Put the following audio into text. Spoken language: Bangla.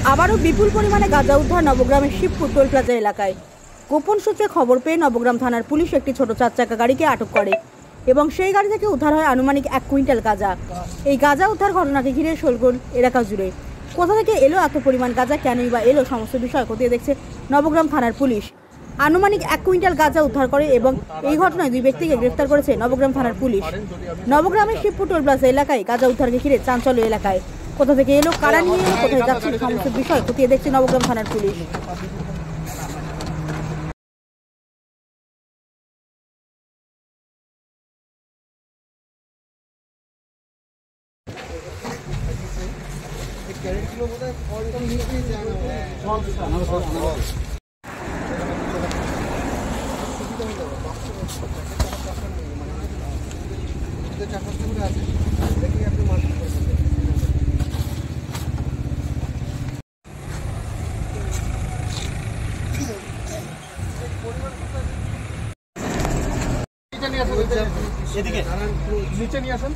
আবারও বিপুল পরিমাণে গাঁজা উদ্ধার নবগ্রামের শিবপুর টোল প্লাজা এলাকায়। গোপন সূত্রে খবর পেয়ে নবগ্রাম থানার পুলিশ একটি ছোট 4 চাকা গাড়িকে আটক করে এবং সেই গাড়ি থেকে উদ্ধার হয় আনুমানিক 1 কুইন্টাল গাঁজা। এই গাঁজা উদ্ধার ঘটনাকে ঘিরে শোরগোল এলাকা জুড়ে। কোথা থেকে এলো এত পরিমাণ গাঁজা, কেনই বা এলো, সমস্ত বিষয় খতিয়ে দেখছে নবগ্রাম থানার পুলিশ। আনুমানিক 1 কুইন্টাল গাঁজা উদ্ধার করে এবং এই ঘটনায় 2 ব্যক্তিকে গ্রেফতার করেছে নবগ্রাম থানার পুলিশ। নবগ্রামের শিবপুর টোল প্লাজা এলাকায় গাঁজা উদ্ধারকে ঘিরে চাঞ্চল্য এলাকায়। কোথা থেকে এলো, কারা নিয়ে এলো, কোথায় যাচ্ছিল, সমস্ত বিষয় খতিয়ে দেখছে নবগ্রাম থানার পুলিশ। এদিকে নিচে নিয়ে আসুন।